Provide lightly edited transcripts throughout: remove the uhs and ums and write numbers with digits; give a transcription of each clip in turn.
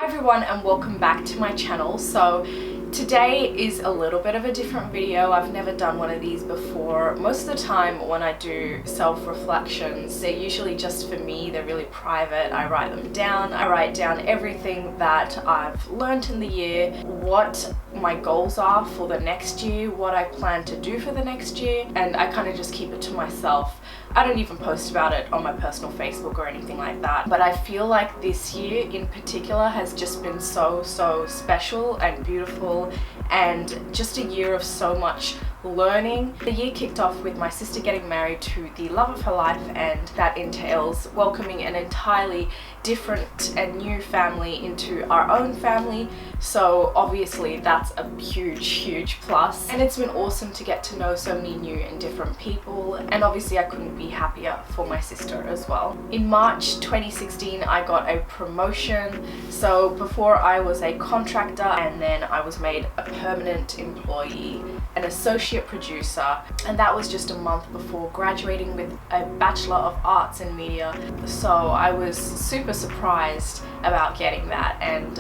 Hi everyone and welcome back to my channel. So today is a little bit of a different video. I've never done one of these before. Most of the time when I do self-reflections, they're usually just for me. They're really private. I write them down. I write down everything that I've learned in the year, what my goals are for the next year, what I plan to do for the next year, and I kind of just keep it to myself. I don't even post about it on my personal Facebook or anything like that, but I feel like this year in particular has just been so special and beautiful, and just a year of so much learning. The year kicked off with my sister getting married to the love of her life, and that entails welcoming an entirely different and new family into our own family. So obviously that's a huge plus, and it's been awesome to get to know so many new and different people, and obviously I couldn't be happier for my sister as well. In March 2016 I got a promotion. So before I was a contractor, and then I was made a permanent employee, an associate producer, and that was just a month before graduating with a Bachelor of Arts in Media. So I was super surprised about getting that, and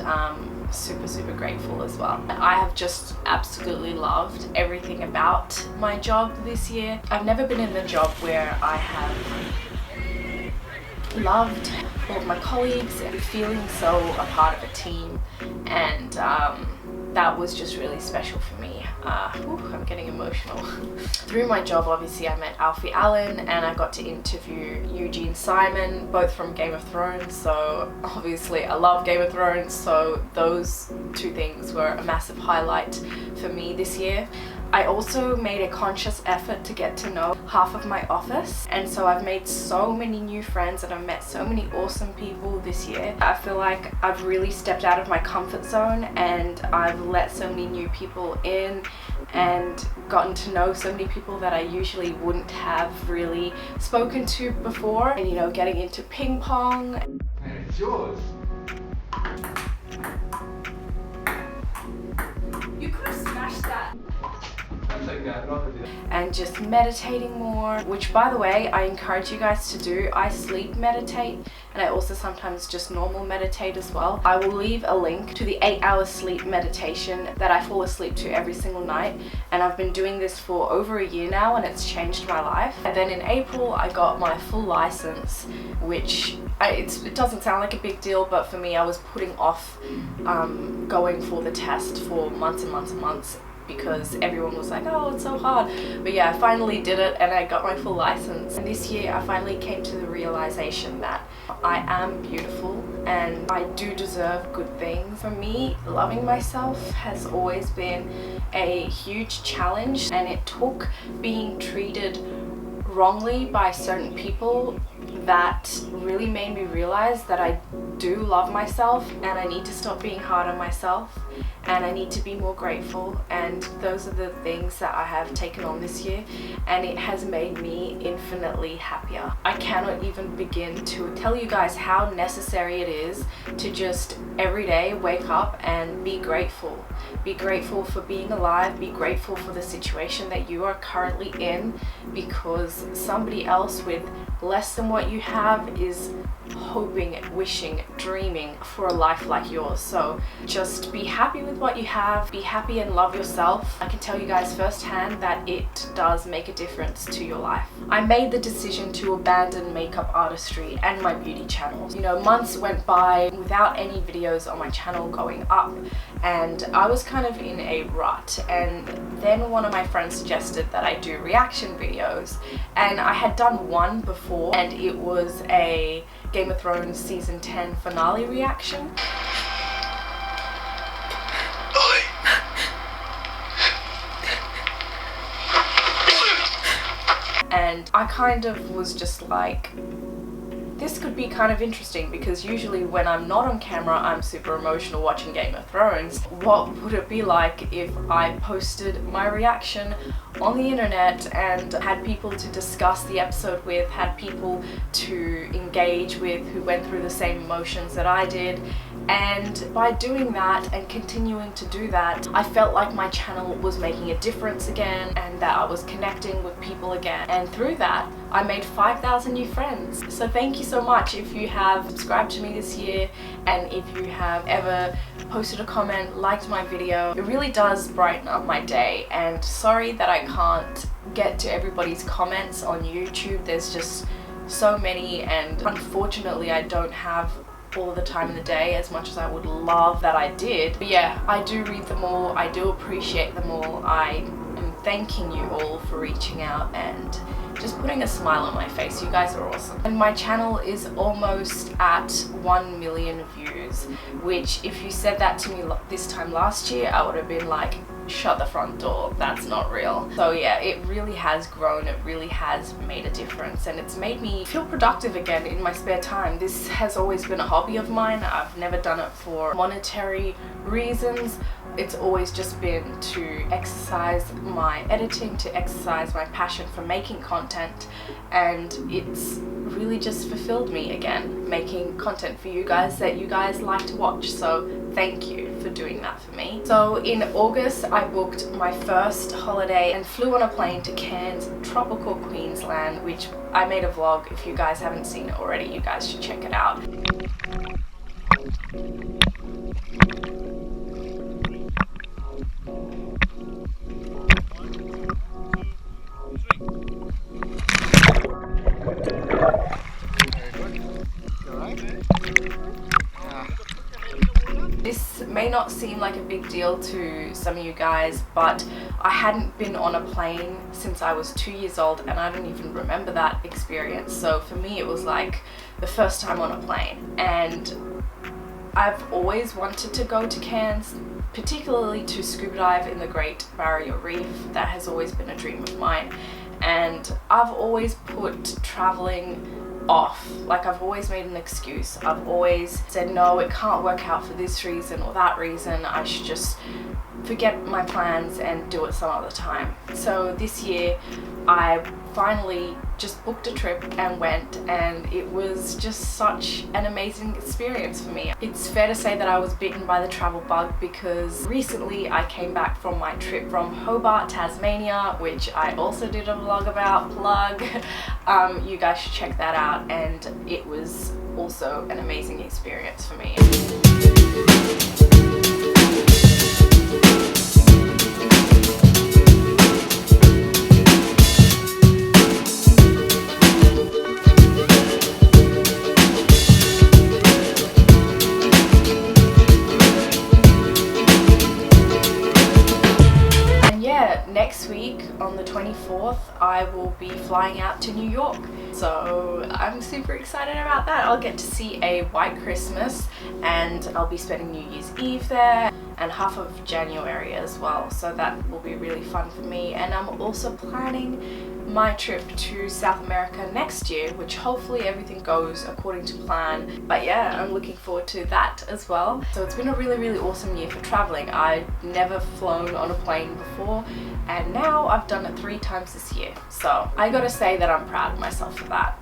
super grateful as well. I have just absolutely loved everything about my job this year. I've never been in a job where I have loved all of my colleagues and feeling so a part of a team, and that was just really special for me. I'm getting emotional. Through my job, obviously, I met Alfie Allen, and I got to interview Eugene Simon, both from Game of Thrones. So obviously I love Game of Thrones, so those two things were a massive highlight for me this year. I also made a conscious effort to get to know half of my office, and so I've made so many new friends and I've met so many awesome people this year. I feel like I've really stepped out of my comfort zone, and I've let so many new people in and gotten to know so many people that I usually wouldn't have really spoken to before. And you know, getting into ping pong. And it's yours. You could have smashed that. Okay, and just meditating more, which by the way I encourage you guys to do. I sleep meditate, and I also sometimes just normal meditate as well. I will leave a link to the 8-hour sleep meditation that I fall asleep to every single night, and I've been doing this for over a year now, and it's changed my life. And then in April I got my full license, which it doesn't sound like a big deal, but for me, I was putting off going for the test for months and months because everyone was like, oh, it's so hard. But yeah, I finally did it and I got my full license. And this year I finally came to the realization that I am beautiful and I do deserve good things. For me, loving myself has always been a huge challenge, and it took being treated wrongly by certain people that really made me realize that I do love myself, and I need to stop being hard on myself, and I need to be more grateful. And those are the things that I have taken on this year, and it has made me infinitely happier. I cannot even begin to tell you guys how necessary it is to just every day wake up and be grateful. Be grateful for being alive, be grateful for the situation that you are currently in, because somebody else with less than what you have is hoping, wishing, dreaming for a life like yours. So just be happy with what you have, be happy and love yourself. I can tell you guys firsthand that it does make a difference to your life. I made the decision to abandon makeup artistry and my beauty channels. You know, months went by without any videos on my channel going up, and I was kind of in a rut. And then one of my friends suggested that I do reaction videos, and I had done one before, and it was a Game of Thrones season 10 finale reaction. And I kind of was just like, this could be kind of interesting, because usually when I'm not on camera I'm super emotional watching Game of Thrones. What would it be like if I posted my reaction on the internet and had people to discuss the episode with, had people to engage with who went through the same emotions that I did, And by doing that and continuing to do that, I felt like my channel was making a difference again and that I was connecting with people again. And through that, I made 5,000 new friends. So thank you so much if you have subscribed to me this year and if you have ever posted a comment, liked my video. It really does brighten up my day. And sorry that I can't get to everybody's comments on YouTube. There's just so many, and unfortunately I don't have all the time in the day as much as I would love that I did. But yeah, I do read them all. I do appreciate them all. I am thanking you all for reaching out and just putting a smile on my face. You guys are awesome. And my channel is almost at 1 million views, which if you said that to me this time last year, I would have been like, shut the front door, that's not real. So yeah, it really has grown, it really has made a difference, and it's made me feel productive again in my spare time. This has always been a hobby of mine. I've never done it for monetary reasons. It's always just been to exercise my editing, to exercise my passion for making content, and it's really just fulfilled me again, making content for you guys that you guys like to watch. So thank you for doing that for me. So in August, I booked my first holiday and flew on a plane to Cairns, tropical Queensland, which I made a vlog. If you guys haven't seen it already, you guys should check it out. This may not seem like a big deal to some of you guys, but I hadn't been on a plane since I was 2 years old, and I don't even remember that experience. So for me, it was like the first time on a plane, and I've always wanted to go to Cairns, particularly to scuba dive in the Great Barrier Reef. That has always been a dream of mine, and I've always put traveling off. Like, I've always made an excuse. I've always said, no, it can't work out for this reason or that reason. I should just forget my plans and do it some other time. So this year I finally just booked a trip and went, and it was just such an amazing experience for me. It's fair to say that I was bitten by the travel bug, because recently I came back from my trip from Hobart, Tasmania, which I also did a vlog about, plug. You guys should check that out, and it was also an amazing experience for me. Next week on the 24th, I will be flying out to New York. So I'm super excited about that. I'll get to see a white Christmas, and I'll be spending New Year's Eve there and half of January as well. So that will be really fun for me. And I'm also planning my trip to South America next year, which hopefully everything goes according to plan. But yeah, I'm looking forward to that as well. So it's been a really awesome year for traveling. I've never flown on a plane before, and now I've done it 3 times this year. So I gotta say that I'm proud of myself for that.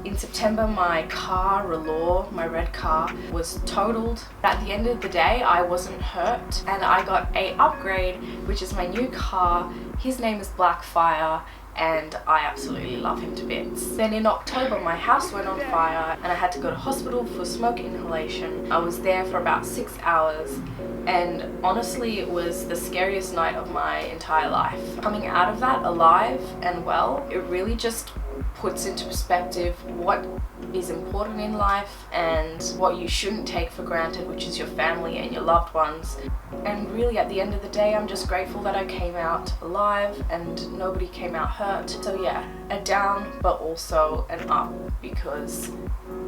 In September, my car, Relore, my red car, was totaled. At the end of the day, I wasn't hurt, and I got a upgrade, which is my new car. His name is Blackfire, and I absolutely love him to bits. Then in October, my house went on fire and I had to go to hospital for smoke inhalation. I was there for about 6 hours, and honestly it was the scariest night of my entire life. Coming out of that alive and well, it really just puts into perspective what is important in life and what you shouldn't take for granted, which is your family and your loved ones. And really at the end of the day, I'm just grateful that I came out alive and nobody came out hurt. So yeah, a down but also an up, because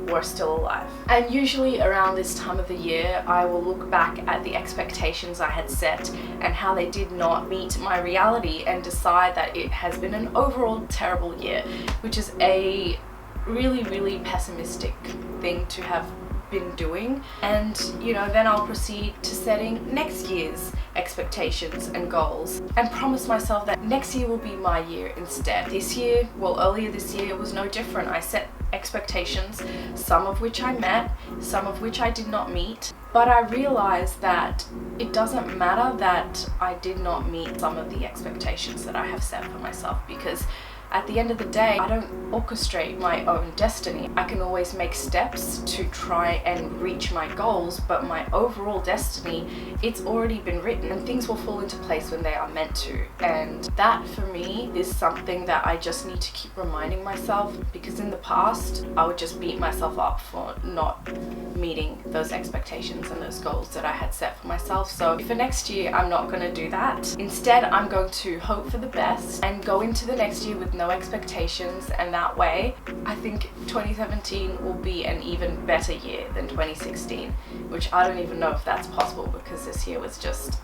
we're still alive. And usually around this time of the year, I will look back at the expectations I had set and how they did not meet my reality, and decide that it has been an overall terrible year, which is a really pessimistic thing to have been doing. And you know, then I'll proceed to setting next year's expectations and goals, and promise myself that next year will be my year instead. This year, well, earlier this year, it was no different. I set expectations, some of which I met, some of which I did not meet. But I realized that it doesn't matter that I did not meet some of the expectations that I have set for myself, because at the end of the day, I don't orchestrate my own destiny. I can always make steps to try and reach my goals, but my overall destiny, it's already been written, and things will fall into place when they are meant to. And that for me is something that I just need to keep reminding myself, because in the past, I would just beat myself up for not meeting those expectations and those goals that I had set for myself. So for next year, I'm not going to do that. Instead, I'm going to hope for the best and go into the next year with no expectations, and that way I think 2017 will be an even better year than 2016, which I don't even know if that's possible, because this year was just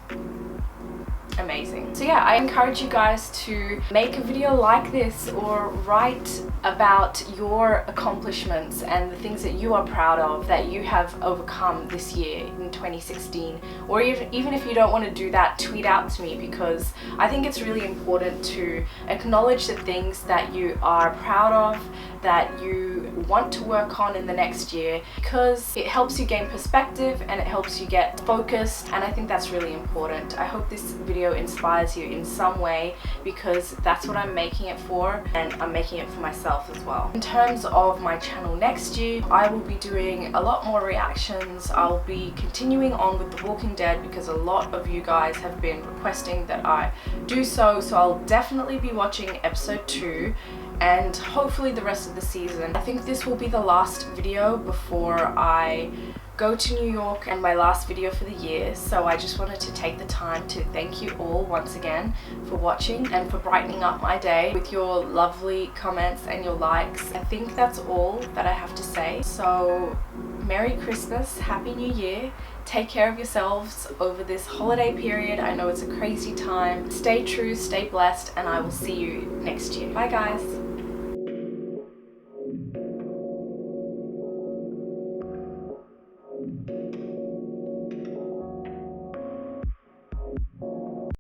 amazing. So yeah, I encourage you guys to make a video like this or write about your accomplishments and the things that you are proud of that you have overcome this year in 2016. Or even if you don't want to do that, tweet out to me, because I think it's really important to acknowledge the things that you are proud of, that you want to work on in the next year, because it helps you gain perspective and it helps you get focused, and I think that's really important. I hope this video inspires you in some way, because that's what I'm making it for, and I'm making it for myself as well. In terms of my channel next year, I will be doing a lot more reactions. I'll be continuing on with The Walking Dead, because a lot of you guys have been requesting that I do so I'll definitely be watching episode 2 and hopefully the rest of the season. I think this will be the last video before I go to New York, and my last video for the year. So I just wanted to take the time to thank you all once again for watching and for brightening up my day with your lovely comments and your likes. I think that's all that I have to say. So Merry Christmas, Happy New Year. Take care of yourselves over this holiday period. I know it's a crazy time. Stay true, stay blessed, and I will see you next year. Bye guys.